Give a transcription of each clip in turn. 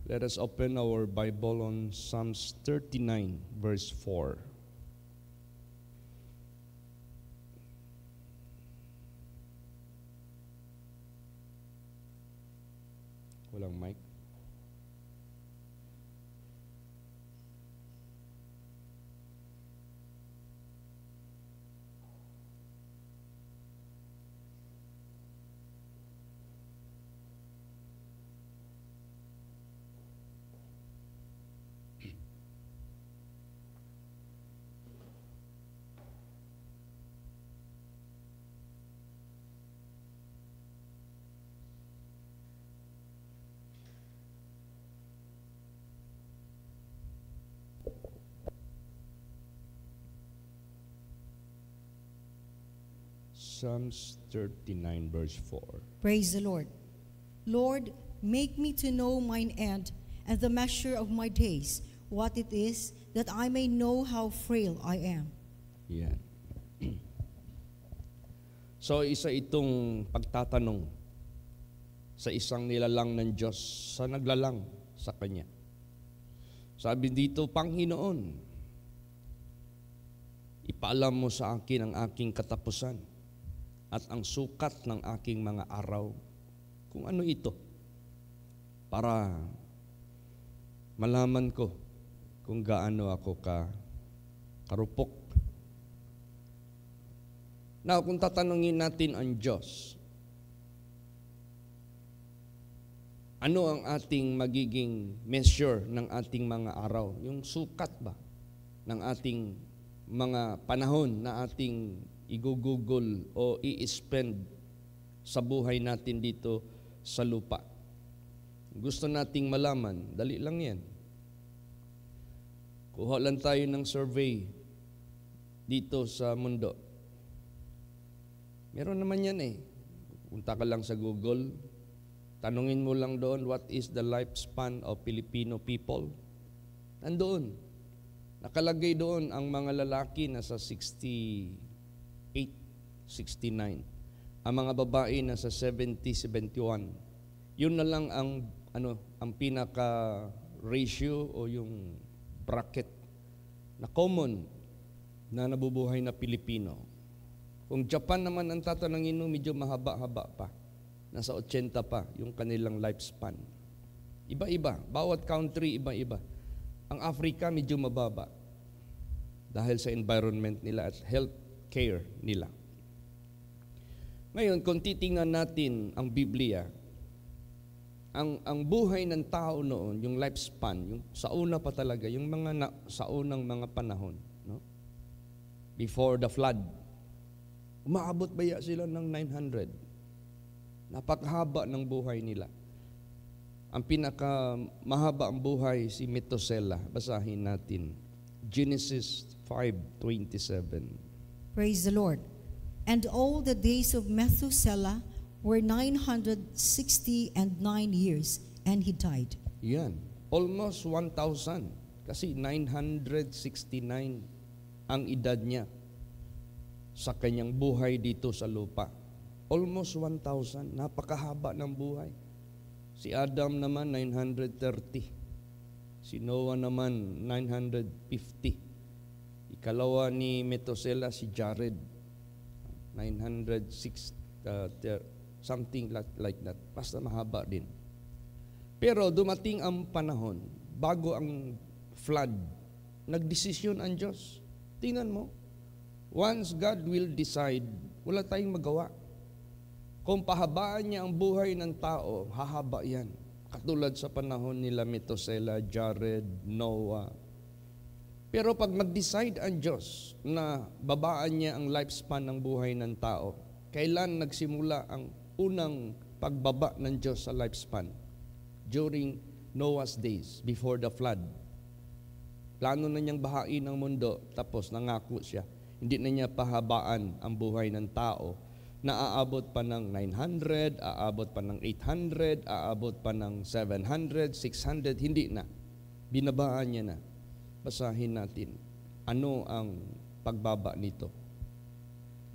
Let us open our Bible on Psalms 39, verse 4. Walang mic. Psalms 39, verse 4. Praise the Lord. Lord, make me to know mine end and the measure of my days, what it is, that I may know how frail I am. Yan. So, isa itong pagtatanong sa isang nilalang ng Diyos sa naglalang sa Kanya. Sabi dito, Panginoon, ipaalam mo sa akin ang aking katapusan at ang sukat ng aking mga araw, kung ano ito, para malaman ko kung gaano ako karupok. Now, kung tatanungin natin ang Diyos, ano ang ating magiging measure ng ating mga araw? Yung sukat ba ng ating mga panahon na ating igugugol o i-spend sa buhay natin dito sa lupa? Gusto nating malaman, dali lang yan. Kuha lang tayo ng survey dito sa mundo. Meron naman yan eh. Punta ka lang sa Google, tanungin mo lang doon, what is the lifespan of Filipino people? Nandoon. Nakalagay doon ang mga lalaki nasa 68, 69. Ang mga babae nasa 70, 71. Yun na lang ang pinaka ratio o yung bracket na common na nabubuhay na Pilipino. Kung Japan naman ang tatanungin mo, medyo mahaba-haba pa. Nasa 80 pa yung kanilang lifespan. Iba-iba. Bawat country, iba-iba. Ang Africa, medyo mababa. Dahil sa environment nila at health care nila. Ngayon, kung titingnan natin ang Biblia, ang buhay ng tao noon, yung lifespan, yung sa una pa talaga, yung sa unang mga panahon, no? Before the flood, umaabot ba sila ng 900? Napakahaba ng buhay nila. Ang pinakamahaba ang buhay si Methuselah. Basahin natin. Genesis 5:27. Praise the Lord. And all the days of Methuselah were 969 years, and he died. Yan. Almost 1,000. Kasi 969 ang edad niya sa kanyang buhay dito sa lupa. Almost 1,000. Napakahaba ng buhay. Si Adam naman 930. Si Noah naman 950. Ikalawa ni Methuselah si Jared 906 something like that. Basta mahaba din. Pero dumating ang panahon bago ang flood, nagdesisyon ang Diyos. Tingnan mo. Once God will decide, wala tayong magawa. Kung pahabaan niya ang buhay ng tao, hahaba yan. Katulad sa panahon nila Methuselah, Jared, Noah. Pero pag mag-decide ang Diyos na babaan niya ang lifespan ng buhay ng tao, kailan nagsimula ang unang pagbaba ng Diyos sa lifespan? During Noah's days, before the flood. Plano na niyang bahain ang mundo, tapos nangako siya. Hindi na niya pahabaan ang buhay ng tao na aabot pa ng 900, aabot pa ng 800, aabot pa ng 700, 600, hindi na. Binabaan niya na. Basahin natin. Ano ang pagbaba nito?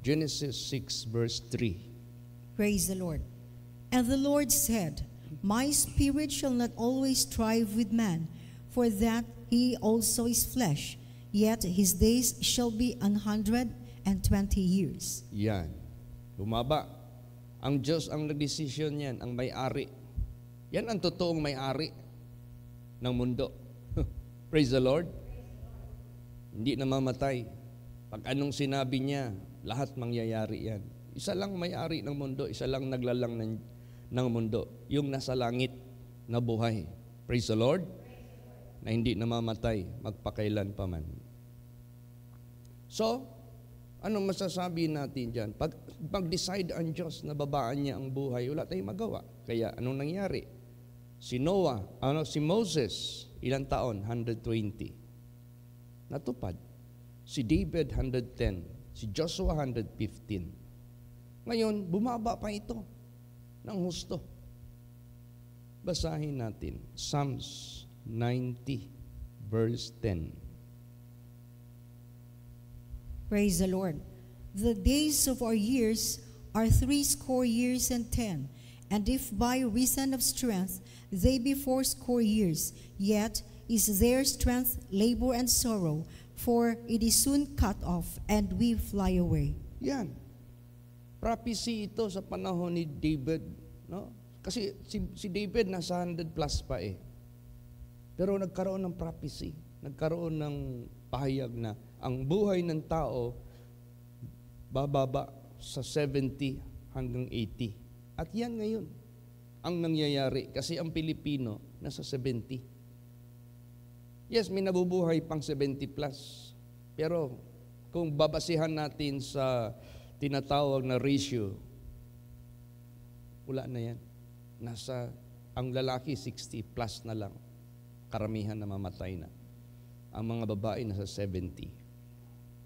Genesis 6 verse 3. Praise the Lord. And the Lord said, My spirit shall not always strive with man, for that he also is flesh, yet his days shall be 120 years. Yan. Bumaba. Ang Diyos ang nagdesisyon yan, ang may-ari. Yan ang totoong may-ari ng mundo. Praise the Lord. Hindi namamatay. Pag anong sinabi niya, lahat mangyayari yan. Isa lang may-ari ng mundo, isa lang naglalang ng mundo, yung nasa langit na buhay. Praise the Lord. Na hindi namamatay, magpakailan pa man. So, anong masasabi natin dyan? Pag decide ang Diyos na babaan niya ang buhay, wala tayong magawa. Kaya anong nangyari? Si Noah, si Moses, ilang taon? 120. Natupad. Si David, 110. Si Joshua, 115. Ngayon, bumaba pa ito ng husto. Basahin natin. Psalms 90, verse 10. Praise the Lord. The days of our years are 80 years and 10, and if by reason of strength they be 80 years, yet is their strength labor and sorrow, for it is soon cut off, and we fly away. Yan. Prophecy ito sa panahon ni David. No? Kasi si David nasa 100 plus pa eh. Pero nagkaroon ng prophecy. Nagkaroon ng pahayag na ang buhay ng tao bababa sa 70 hanggang 80. At yan ngayon ang nangyayari kasi ang Pilipino nasa 70. Yes, may nabubuhay pang 70 plus. Pero kung babasihan natin sa tinatawag na ratio, wala na yan. Ang lalaki 60 plus na lang. Karamihan na mamatay na. Ang mga babae nasa 70.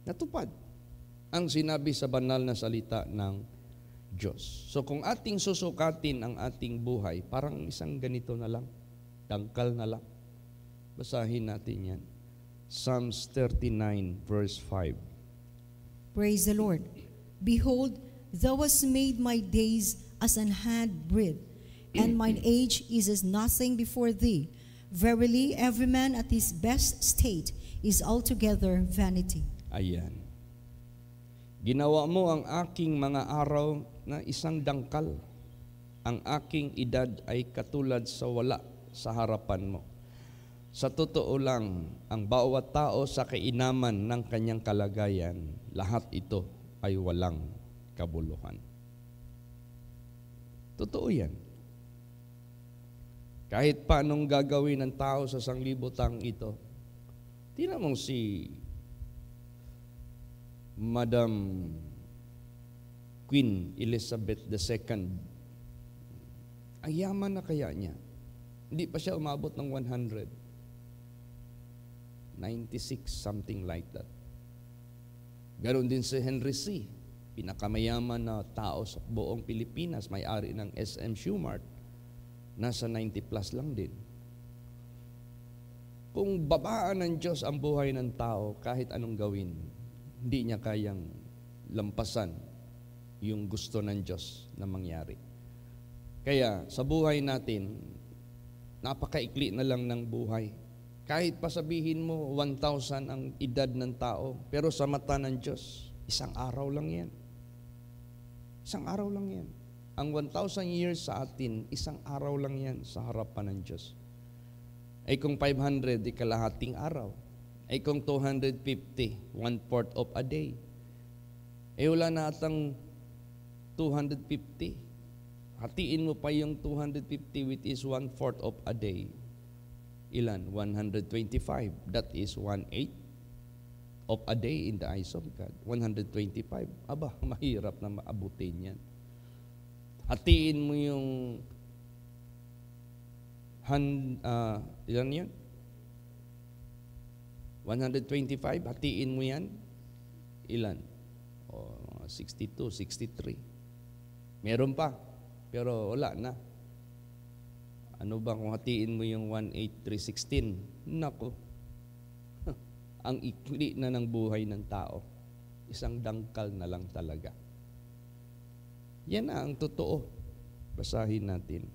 Natupad ang sinabi sa banal na salita ng Diyos. So kung ating susukatin ang ating buhay, parang isang ganito na lang, dangkal na lang. Basahin natin yan. Psalms 39 verse 5. Praise the Lord. Behold, thou hast made my days as an handbreadth, and mine age is as nothing before thee. Verily, every man at his best state is altogether vanity. Ayan. Ginawa mo ang aking mga araw na isang dangkal. Ang aking edad ay katulad sa wala sa harapan mo. Sa totoo lang, ang bawat tao sa kainaman ng kanyang kalagayan, lahat ito ay walang kabuluhan. Totoo yan. Kahit pa anong gagawin ng tao sa sanglibutang ito, tingnan mo si Madam Queen Elizabeth II. Ang yaman na kaya niya. Hindi pa siya umabot ng 100. 96, something like that. Ganon din si Henry C. Pinakamayaman na tao sa buong Pilipinas, may-ari ng SM Shoemart. Nasa 90 plus lang din. Kung babaan ng Diyos ang buhay ng tao, kahit anong gawin, hindi niya kayang lampasan yung gusto ng Diyos na mangyari. Kaya sa buhay natin, napakaikli na lang ng buhay. Kahit pa sabihin mo 1,000 ang edad ng tao, pero sa mata ng Diyos, isang araw lang yan. Isang araw lang yan. Ang 1,000 years sa atin, isang araw lang yan sa harapan ng Diyos. Ay kung 500, di kalahating araw. Ay kung 250, 1/4 of a day. Eh wala na atang 250. Hatiin mo pa yung 250 which is 1/4 of a day. Ilan? 125. That is 1/8 of a day in the eyes of God. 125. Aba, mahirap na maabutin yan. Hatiin mo yung ilan yun? 125, hatiin mo yan. Ilan? 62, 63. Meron pa, pero wala na. Ano ba kung hatiin mo yung 1,8,316? Nako, ang ikli na ng buhay ng tao. Isang dangkal na lang talaga. Yan na ang totoo. Basahin natin.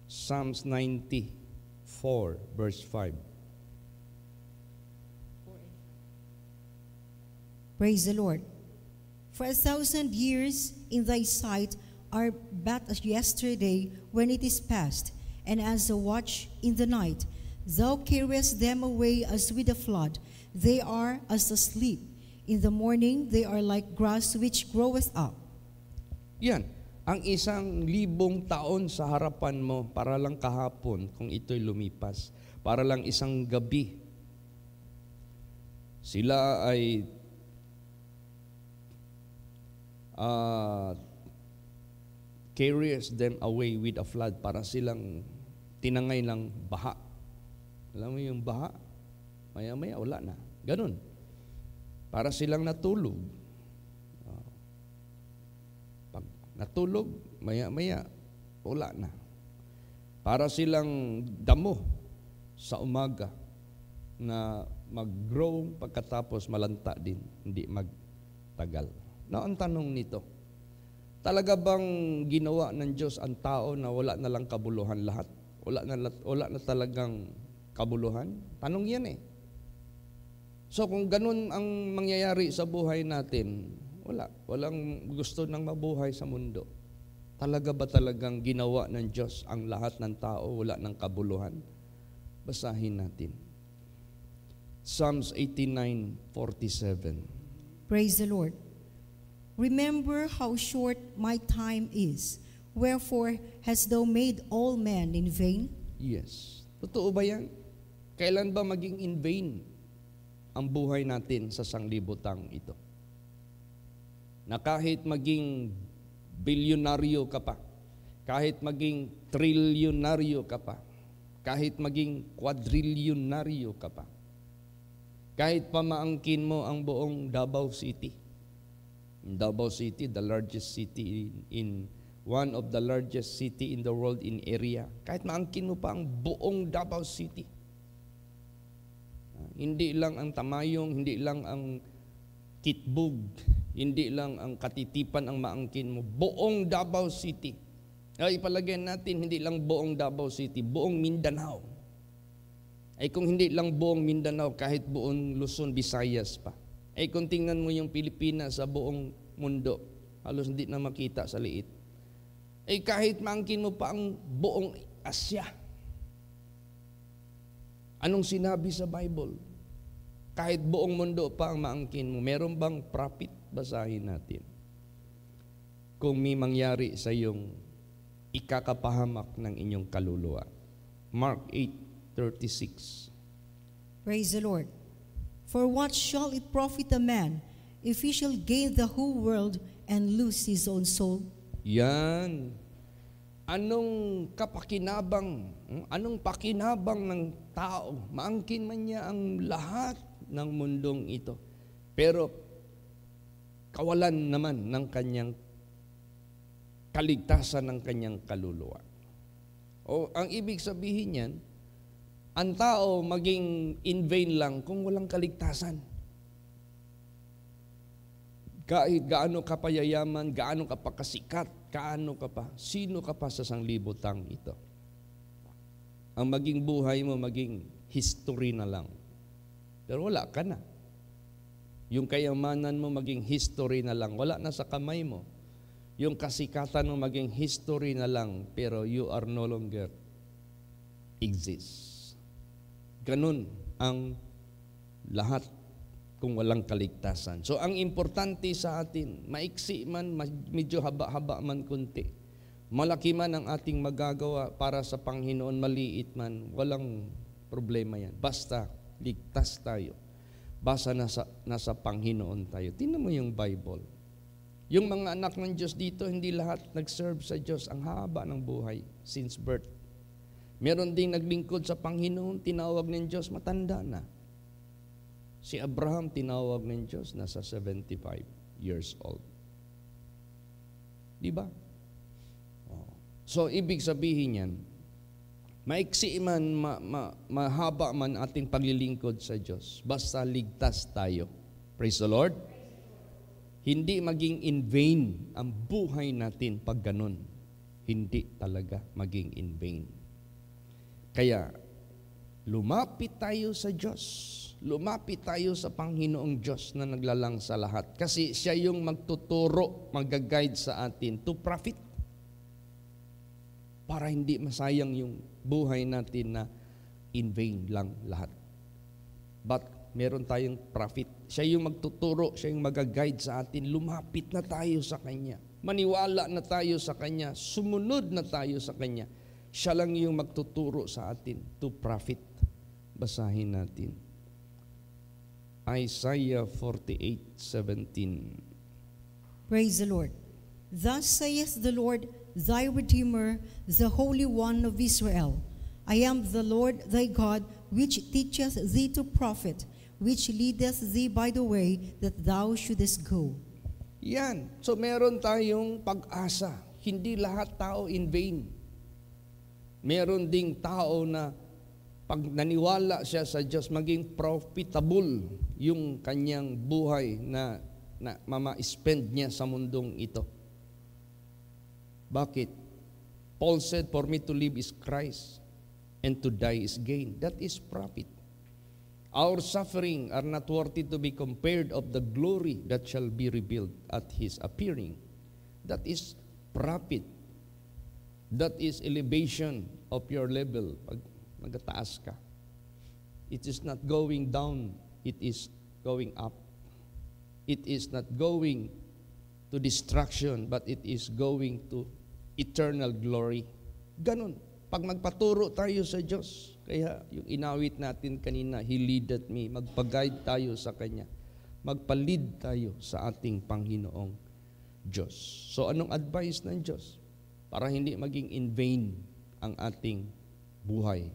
Psalms 94, verse 5. Praise the Lord. For 1,000 years in thy sight are but as yesterday when it is past, and as a watch in the night. Thou carriest them away as with a flood. They are as asleep. In the morning they are like grass which groweth up. Yan. Ang 1,000 taon sa harapan mo para lang kahapon kung ito'y lumipas. Para lang isang gabi. Sila ay carries them away with a flood, para silang tinangay ng baha. Alam mo yung baha? Maya-maya, wala na. Ganun. Para silang natulog. Pag natulog, maya-maya, wala na. Para silang damo sa umaga na mag-grow pagkatapos malanta din, hindi magtagal. Now, ang tanong nito, talaga bang ginawa ng Diyos ang tao na wala na lang kabuluhan lahat? Wala na talagang kabuluhan? Tanong yan eh. So kung ganun ang mangyayari sa buhay natin, walang gusto ng mabuhay sa mundo. Talaga ba talagang ginawa ng Diyos ang lahat ng tao, wala ng kabuluhan? Basahin natin. Psalms 89:47. Praise the Lord. Remember how short my time is. Wherefore hast thou made all men in vain? Yes. Totoo ba yan? Kailan ba maging in vain ang buhay natin sa sanglibutang ito? Na kahit maging bilyonaryo ka pa, kahit maging trilyonaryo ka pa, kahit maging quadrilyonaryo ka pa, kahit pamaangkin mo ang buong Davao City, Davao City, the largest city in one of the largest city in the world in area. Kahit maangkin mo pa ang buong Davao City. Hindi lang ang Tamayong, hindi lang ang Kitbug, hindi lang ang Katitipan ang maangkin mo. Buong Davao City. Ay, ipalagay natin, hindi lang buong Davao City, buong Mindanao. Ay kung hindi lang buong Mindanao, kahit buong Luzon, Visayas pa. Ay kung tingnan mo yung Pilipinas sa buong mundo, halos hindi na makita sa liit. Ay kahit maangkin mo pa ang buong Asya. Anong sinabi sa Bible? Kahit buong mundo pa ang maangkin mo, meron bang profit? Basahin natin. Kung may mangyari sa iyong ikakapahamak ng inyong kaluluwa. Mark 8:36. Praise the Lord. For what shall it profit a man if he shall gain the whole world and lose his own soul? Yan. Anong pakinabang ng tao? Maangkin man niya ang lahat ng mundong ito. Pero kawalan naman ng kanyang kaligtasan ng kanyang kaluluwa. O ang ibig sabihin niyan, ang tao maging in vain lang kung walang kaligtasan. Kahit gaano ka pa yayaman, gaano ka pa kasikat, gaano ka pa, sino ka pa sa sanglibutang ito. Ang maging buhay mo, maging history na lang. Pero wala ka na. Yung kayamanan mo, maging history na lang. Wala na sa kamay mo. Yung kasikatan mo, maging history na lang. Pero you are no longer exist. Ganun ang lahat kung walang kaligtasan. So ang importante sa atin, maiksi man, medyo haba-haba man kunti, malaki man ang ating magagawa para sa Panginoon, maliit man, walang problema yan. Basta ligtas tayo. Basta nasa Panginoon tayo. Tingnan mo yung Bible. Yung mga anak ng Diyos dito, hindi lahat nag-serve sa Diyos. Ang haba ng buhay since birth. Meron ding naglingkod sa Panginoon, tinawag ng Diyos, matanda na. Si Abraham, tinawag ng Diyos, nasa 75 years old. Di ba? So, ibig sabihin yan, maiksi man, mahaba man ating paglilingkod sa Diyos, basta ligtas tayo. Praise the Lord. Hindi maging in vain ang buhay natin pag ganun. Hindi talaga maging in vain. Kaya, lumapit tayo sa Diyos. Lumapit tayo sa Panginoong Diyos na naglalang sa lahat. Kasi siya yung magtuturo, mag-guide sa atin to profit. Para hindi masayang yung buhay natin na in vain lang lahat. But meron tayong profit. Siya yung magtuturo, siya yung mag-guide sa atin. Lumapit na tayo sa Kanya. Maniwala na tayo sa Kanya. Sumunod na tayo sa Kanya. Siya lang yung magtuturo sa atin to profit. Basahin natin. Isaiah 48:17. Praise the Lord. Thus saith the Lord, thy Redeemer, the Holy One of Israel. I am the Lord thy God, which teacheth thee to profit, which leadeth thee by the way that thou shouldest go. Yan. So meron tayong pag-asa. Hindi lahat tao in vain. Meron ding tao na pag naniwala siya sa Diyos, maging profitable yung kanyang buhay na mama-spend niya sa mundong ito. Bakit? Paul said, for me to live is Christ, and to die is gain. That is profit. Our suffering are not worthy to be compared of the glory that shall be revealed at His appearing. That is profit. That is elevation of your level. Pag magtaas ka. It is not going down, it is going up. It is not going to destruction, but it is going to eternal glory. Ganon. Pag magpaturo tayo sa Diyos, kaya yung inawit natin kanina, He leadeth me, magpag-guide tayo sa Kanya. Magpalid tayo sa ating Panginoong Diyos. So anong advice ng Diyos? Para hindi maging in vain ang ating buhay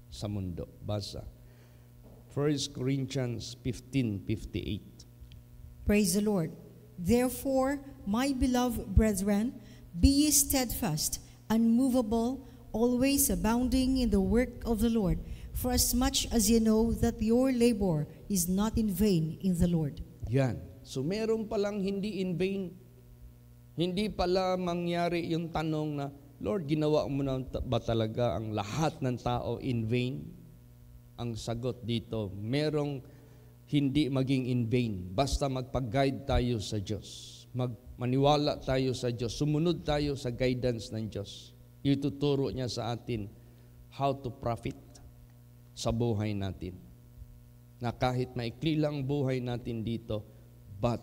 sa mundo. Basa. 1 Corinthians 15:58. Praise the Lord. Therefore, my beloved brethren, be ye steadfast, unmovable, always abounding in the work of the Lord, for as much as ye know that your labor is not in vain in the Lord. Yan. So meron palang hindi in vain. Hindi pala mangyari yung tanong na, Lord, ginawa mo na ba talaga ang lahat ng tao in vain? Ang sagot dito, merong hindi maging in vain. Basta magpag-guide tayo sa Diyos. Maniwala tayo sa Diyos. Sumunod tayo sa guidance ng Diyos. Ituturo niya sa atin how to profit sa buhay natin. Na kahit maikli lang buhay natin dito, but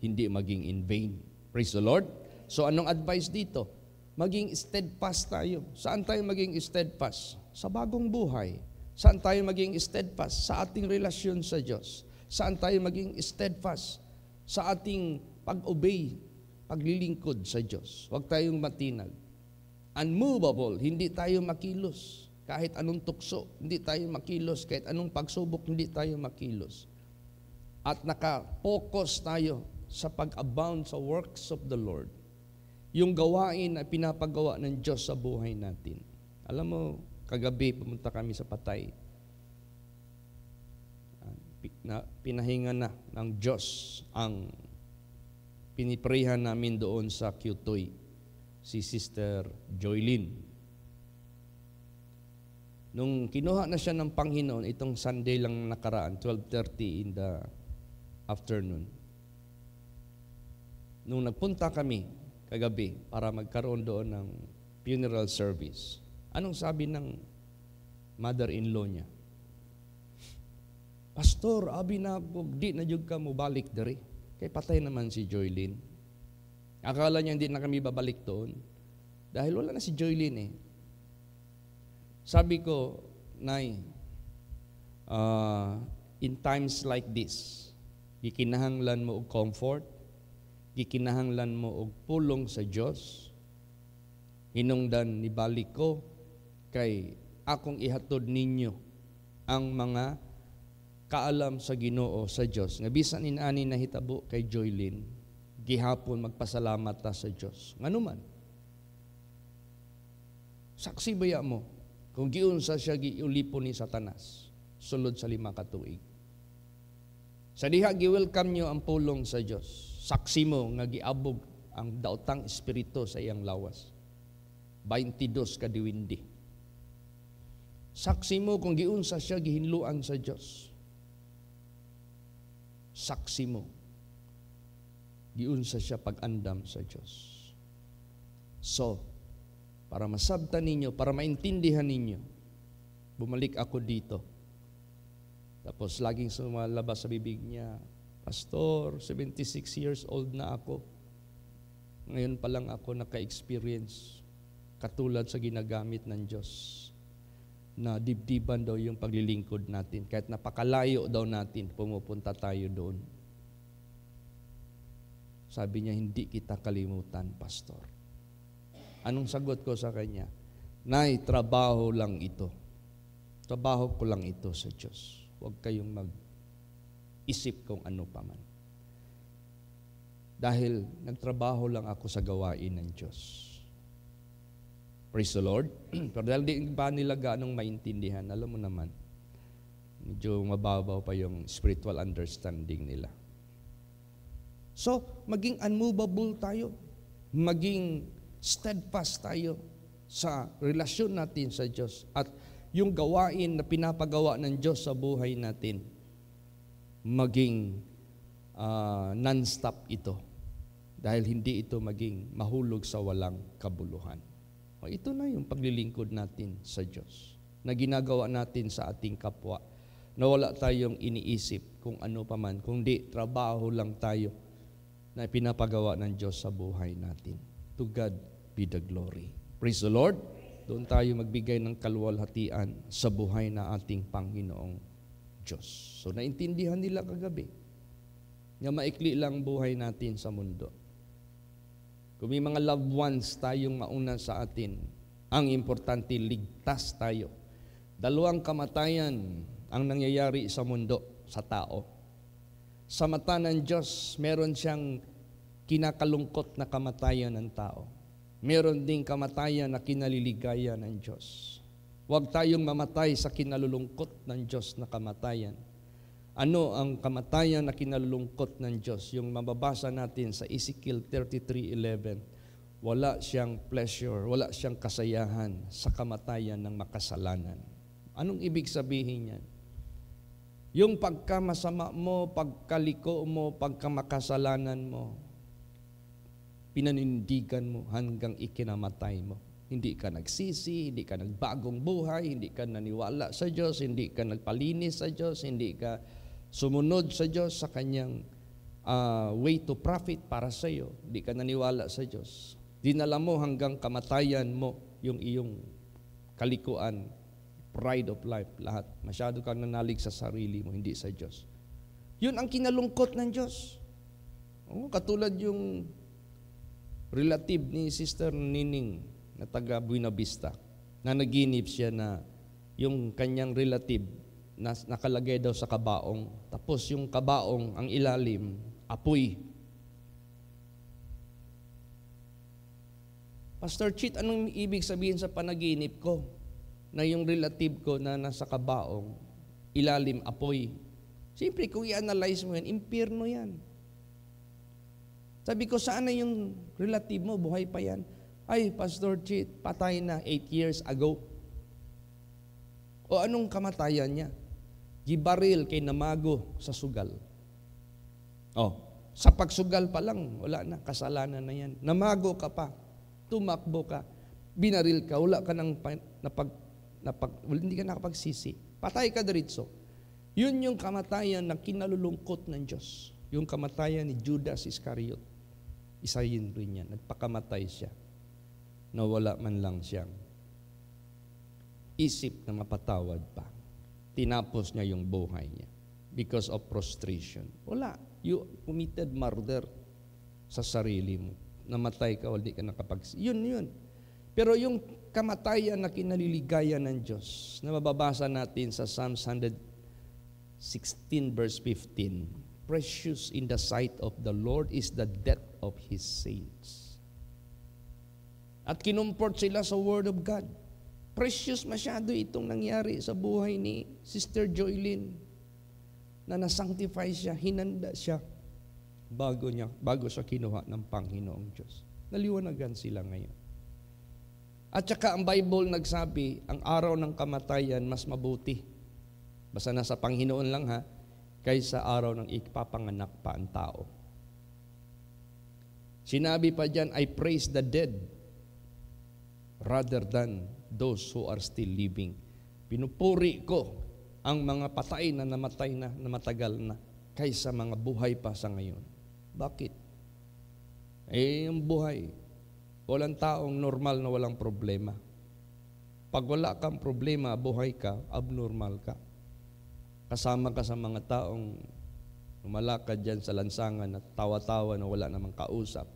hindi maging in vain. Praise the Lord. So anong advice dito? Maging steadfast tayo. Saan tayo maging steadfast? Sa bagong buhay. Saan tayo maging steadfast? Sa ating relasyon sa Diyos. Saan tayo maging steadfast? Sa ating pag-obey, paglilingkod sa Diyos. Huwag tayong matinag. Unmovable, hindi tayo makilos. Kahit anong tukso, hindi tayo makilos. Kahit anong pagsubok, hindi tayo makilos. At naka-focus tayo sa pag-abound sa works of the Lord. Yung gawain na pinapagawa ng Diyos sa buhay natin. Alam mo, kagabi pumunta kami sa Patay. Pinahinga na ng Diyos ang piniprehan namin doon sa Q2, si Sister Joylyn. Nung kinuha na siya ng Panginoon, itong Sunday lang nakaraan, 12:30 in the afternoon. Nung nagpunta kami, kagabi para magkaroon doon ng funeral service. Anong sabi ng mother-in-law niya? Pastor, abi na po, di na jud ka mo balik diri. Kay patay naman si Joylyn. Akala niya hindi na kami babalik doon. Dahil wala na si Joylyn eh. Sabi ko, Nay, in times like this, gikinahanglan mo og comfort, gikinahanglan mo og pulong sa Dios. Hinungdan ni balik ko kay akong ihatod ninyo ang mga kaalam sa Ginoo sa Dios. Nga bisan inani na hitabo kay Joylyn, gihapon magpasalamat ta sa Dios. Nganuman. Saksi baya mo kung giunsa siya giulipon ni Satanas sulod sa 5 ka tuig. Sa diha gi-welcome nyo ang pulong sa Dios. Saksi mo nga giabog ang daotang espiritu sa iyang lawas. 22 ka diwindi. Saksi mo kung giunsa siya gihinluan sa Dios. Saksi mo giunsa siya pag-andam sa Dios. So, para masabtan ninyo, para maintindihan ninyo, bumalik ako dito. Tapos laging sumalabas sa bibig niya, Pastor, 76 years old na ako. Ngayon pa lang ako naka-experience katulad sa ginagamit ng Diyos na dibdiban daw yung paglilingkod natin. Kahit napakalayo daw natin, pumupunta tayo doon. Sabi niya, hindi kita kalimutan, Pastor. Anong sagot ko sa kanya? Nay, trabaho lang ito. Trabaho ko lang ito sa Diyos. Huwag kayong mag-isip kung ano pa man. Dahil nagtrabaho lang ako sa gawain ng Diyos. Praise the Lord. Pero dahil di ba nila ganong maintindihan, alam mo naman, medyo mababaw pa yung spiritual understanding nila. So, maging unmovable tayo. Maging steadfast tayo sa relasyon natin sa Diyos. At yung gawain na pinapagawa ng Diyos sa buhay natin, maging non-stop ito. Dahil hindi ito maging mahulog sa walang kabuluhan. O ito na yung paglilingkod natin sa Diyos na ginagawa natin sa ating kapwa, na wala tayong iniisip kung ano pa man, kundi trabaho lang tayo na pinapagawa ng Diyos sa buhay natin. To God be the glory. Praise the Lord. Doon tayo magbigay ng kaluwalhatian sa buhay na ating Panginoong Diyos. So naintindihan nila kagabi na maikli lang buhay natin sa mundo. Kung may mga loved ones tayong mauna sa atin, ang importante, ligtas tayo. Dalawang kamatayan ang nangyayari sa mundo, sa tao. Sa mata ng Diyos, meron siyang kinakalungkot na kamatayan ng tao. Meron ding kamatayan na kinaliligaya ng Diyos. Huwag tayong mamatay sa kinalulungkot ng Diyos na kamatayan. Ano ang kamatayan na kinalulungkot ng Diyos? Yung mababasa natin sa Ezekiel 33:11, wala siyang pleasure, wala siyang kasayahan sa kamatayan ng makasalanan. Anong ibig sabihin yan? Yung pagkamasama mo, pagkaliko mo, pagkamakasalanan mo, pinanindigan mo hanggang ikinamatay mo. Hindi ka nagsisi, hindi ka nagbagong buhay, hindi ka naniwala sa Diyos, hindi ka nagpalinis sa Diyos, hindi ka sumunod sa Diyos sa kanyang way to profit para sa iyo. Hindi ka naniwala sa Diyos. Dinala mo hanggang kamatayan mo yung iyong kalikuan, pride of life, lahat. Masyado kang nanalig sa sarili mo, hindi sa Diyos. Yun ang kinalungkot ng Diyos. Katulad yung relative ni Sister Nining na taga Buena Vista, na naginip siya na yung kanyang relative na nakalagay daw sa kabaong, tapos yung kabaong, ang ilalim, apoy. Pastor Chit, anong ibig sabihin sa panaginip ko? Na yung relative ko na nasa kabaong, ilalim, apoy. Siyempre, kung i-analyze mo yan, impyerno yan. Sabi ko, saan na yung relative mo? Buhay pa yan. Ay, Pastor Chit, patay na 8 years ago. O anong kamatayan niya? Gibaril kay namago sa sugal. Sa pagsugal pa lang, wala na, kasalanan na yan. Namago ka pa, tumakbo ka, binaril ka, wala ka nang hindi ka nakapagsisi. Patay ka diretso. Yun yung kamatayan na kinalulungkot ng Diyos. Yung kamatayan ni Judas Iscariot. Isa yun rin yan. Nagpakamatay siya. Na wala man lang siyang isip na mapatawad pa. Tinapos niya yung buhay niya. Because of prostration. Wala. You committed murder sa sarili mo. Namatay ka, hindi ka Yun. Pero yung kamatayan na kinaliligaya ng Diyos, na mababasa natin sa Psalms 116 verse 15, precious in the sight of the Lord is the death of His saints. At kinumport sila sa Word of God. Precious masyado itong nangyari sa buhay ni Sister Joylyn, na nasanctify siya, hinanda siya bago siya kinuha ng Panginoong Diyos. Naliwanagan sila ngayon. At saka ang Bible nagsabi, ang araw ng kamatayan mas mabuti. Basta nasa Panginoon lang ha, kaysa araw ng ipapanganak pa ang tao. Sinabi pa dyan, I praise the dead rather than those who are still living. Pinupuri ko ang mga patay na namatay na, na matagal na, kaysa mga buhay pa sa ngayon. Bakit? Yung buhay, walang taong normal na walang problema. Pag wala kang problema, buhay ka, abnormal ka. Kasama ka sa mga taong lumalakad dyan sa lansangan at tawa-tawa na wala namang kausap.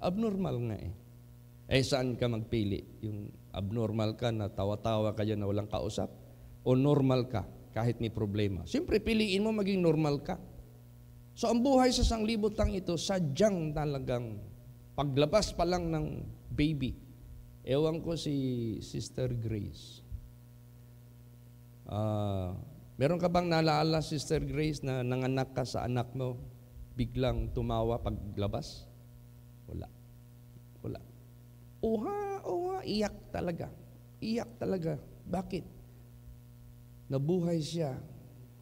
Abnormal nga eh. Saan ka magpili? Yung abnormal ka na tawa-tawa ka dyan na walang kausap? O normal ka kahit may problema? Siyempre, piliin mo maging normal ka. So, ang buhay sa sanglibutang ito, sadyang talagang paglabas pa lang ng baby. Ewan ko si Sister Grace. Meron ka bang naalala, Sister Grace, na nanganak ka sa anak mo, biglang tumawa paglabas? Wala. Wala. Oha, iyak talaga. Iyak talaga. Bakit? Nabuhay siya.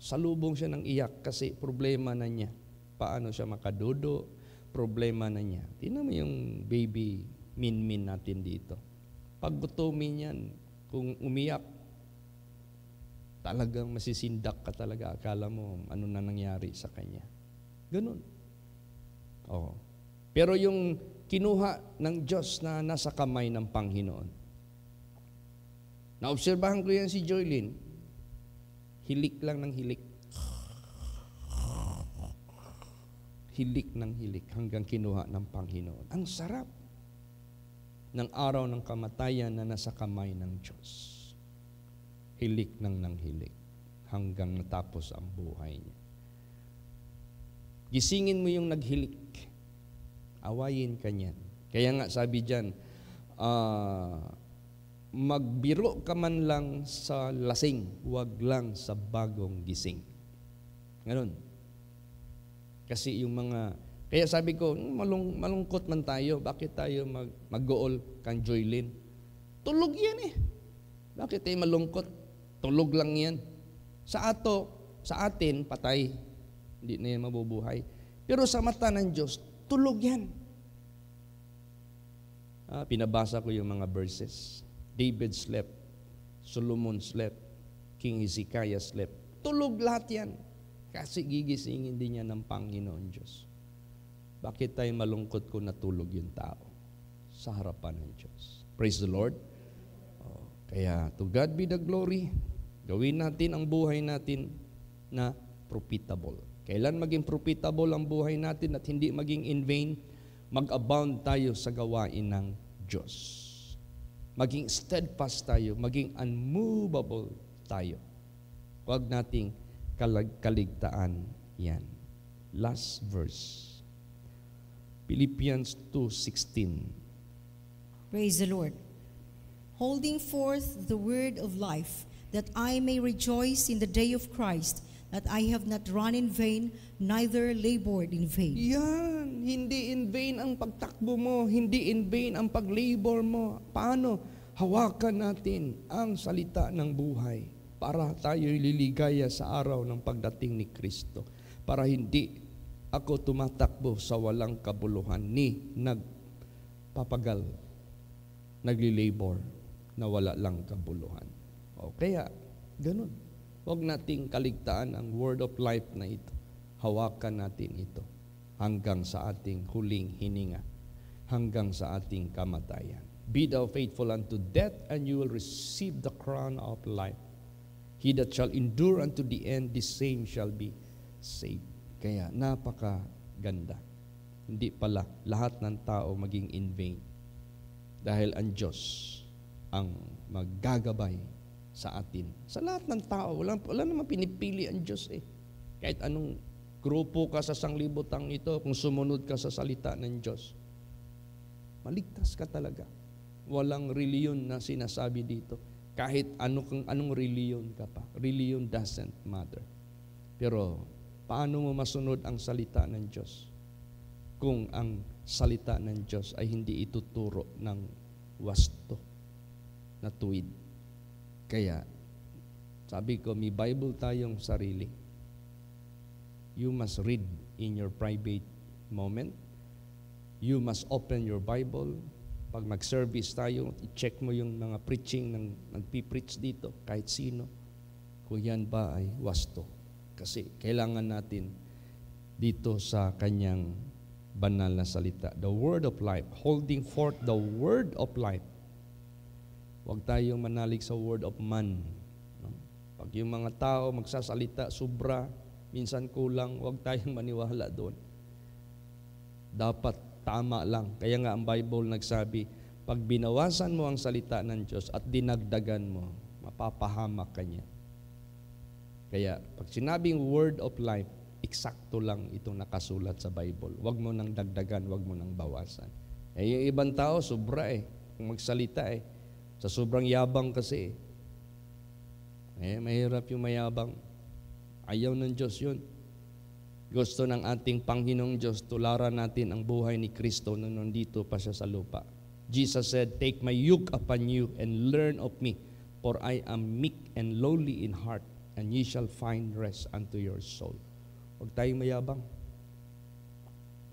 Salubong siya ng iyak kasi problema na niya. Paano siya makadudo? Problema na niya. Tingnan mo yung baby min-min natin dito. Pag gutumin yan, kung umiyak, talagang masisindak ka talaga. Akala mo ano na nangyari sa kanya. Ganun. Oo. Pero yung kinuha ng Diyos na nasa kamay ng Panginoon. Naobserbahan ko yan si Joylyn. Hilik lang ng hilik. Hilik ng hilik hanggang kinuha ng Panginoon. Ang sarap ng araw ng kamatayan na nasa kamay ng Diyos. Hilik ng hilik hanggang natapos ang buhay niya. Gisingin mo yung naghilik. Awayin ka niyan. Kaya nga sabi diyan, magbiro ka man lang sa lasing, wag lang sa bagong gising. Ganun. Kasi yung mga, kaya sabi ko, malungkot man tayo, bakit tayo mag-goal kang Joylyn? Tulog yan eh. Bakit tayo malungkot? Tulog lang yan. Sa atin, patay. Hindi na yan mabubuhay. Pero sa mata ng Diyos, tulog yan. Pinabasa ko yung mga verses. David slept. Solomon slept. King Hezekiah slept. Tulog lahat yan. Kasi gigisingin din yan ng Panginoon Diyos. Bakit tayo malungkot kung natulog yung tao? Sa harapan ng Diyos. Praise the Lord. Kaya, to God be the glory. Gawin natin ang buhay natin na profitable. Kailan maging profitable ang buhay natin at hindi maging in vain? Mag-abound tayo sa gawain ng Diyos. Maging steadfast tayo, maging unmovable tayo. Huwag nating kaligtaan yan. Last verse. Philippians 2:16. Praise the Lord. Holding forth the word of life, that I may rejoice in the day of Christ, that I have not run in vain, neither labored in vain. Yan, hindi in vain ang pagtakbo mo, hindi in vain ang paglabor mo. Paano? Hawakan natin ang salita ng buhay para tayo'y liligaya sa araw ng pagdating ni Kristo. Para hindi ako tumatakbo sa walang kabuluhan ni nagpapagal, naglilabor na wala lang kabuluhan. O kaya, ganun. Huwag nating kaligtaan ang word of life na ito. Hawakan natin ito hanggang sa ating huling hininga, hanggang sa ating kamatayan. Be thou faithful unto death, and you will receive the crown of life. He that shall endure unto the end, the same shall be saved. Kaya napakaganda. Hindi pala lahat ng tao maging in vain. Dahil ang Diyos ang maggagabay sa atin. Sa lahat ng tao, wala namang pinipili ang Diyos eh. Kahit anong grupo ka sa sanglibutang ito, kung sumunod ka sa salita ng Diyos, maligtas ka talaga. Walang reliyon na sinasabi dito. Kahit anong reliyon ka pa. Reliyon doesn't matter. Pero, paano mo masunod ang salita ng Diyos kung ang salita ng Diyos ay hindi ituturo ng wasto, na tuwid. Kaya, sabi ko, may Bible tayong sarili. You must read in your private moment. You must open your Bible. Pag mag-service tayo, i-check mo yung mga preaching ng nagpipreach dito, kahit sino, kung yan ba ay wasto. Kasi kailangan natin dito sa kanyang banal na salita. The word of life. Holding forth the word of life. Huwag tayong manalig sa word of man. No? Pag yung mga tao magsasalita, sobra, minsan kulang, huwag tayong maniwala doon. Dapat tama lang. Kaya nga ang Bible nagsabi, pag binawasan mo ang salita ng Diyos at dinagdagan mo, mapapahamak ka niya. Kaya pag sinabing word of life, eksakto lang itong nakasulat sa Bible. Huwag mo nang dagdagan, huwag mo nang bawasan. Yung ibang tao, sobra kung magsalita sa sobrang yabang kasi mahirap yung mayabang. Ayaw ng Diyos yun. Gusto ng ating Panginoong Diyos, tularan natin ang buhay ni Kristo na nandito pa siya sa lupa. Jesus said, "Take my yoke upon you and learn of me, for I am meek and lowly in heart, and ye shall find rest unto your soul." Huwag tayong mayabang.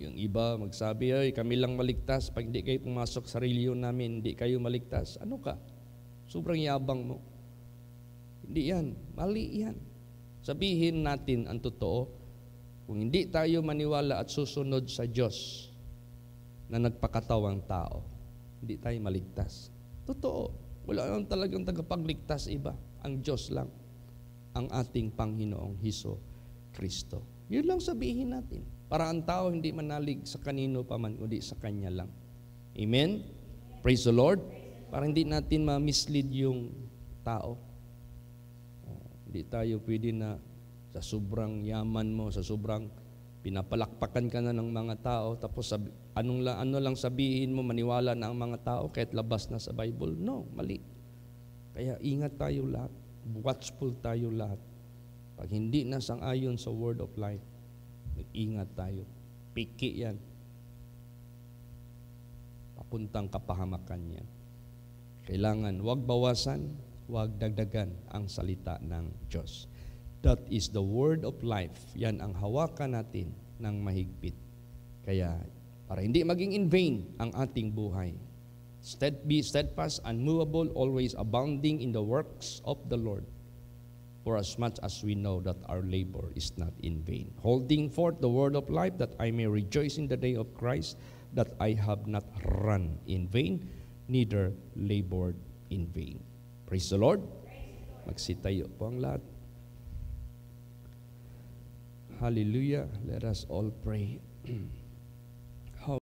Yung iba magsabi, "Ay, kami lang maligtas. Pag hindi kayo pumasok sa reliyon namin, hindi kayo maligtas." Ano ka? Sobrang yabang mo. Hindi yan. Mali yan. Sabihin natin ang totoo. Kung hindi tayo maniwala at susunod sa Diyos na nagpakatawang tao, hindi tayo maligtas. Totoo. Wala naman talagang tagapagligtas iba. Ang Diyos lang. Ang ating Panginoong Hesus Kristo. Yun lang sabihin natin. Para ang tao hindi manalig sa kanino pa man, kundi sa Kanya lang. Amen? Praise the Lord. Para hindi natin ma-mislead yung tao. Hindi tayo pwede na sa sobrang yaman mo, sa sobrang pinapalakpakan ka na ng mga tao, tapos ano lang sabihin mo, maniwala na ang mga tao kahit labas na sa Bible. No, mali. Kaya ingat tayo lahat. Watchful tayo lahat. Pag hindi na sang-ayon sa word of life, ingat tayo. Piki yan. Papuntang kapahamakan yan. Kailangan wag bawasan, wag dagdagan ang salita ng Diyos. That is the word of life. Yan ang hawakan natin ng mahigpit. Kaya, para hindi maging in vain ang ating buhay, be steadfast, unmovable, always abounding in the works of the Lord, for as much as we know that our labor is not in vain. Holding forth the word of life, that I may rejoice in the day of Christ, that I have not run in vain, neither labored in vain. Praise the Lord. Magsitayo po ang lahat. Hallelujah. Let us all pray.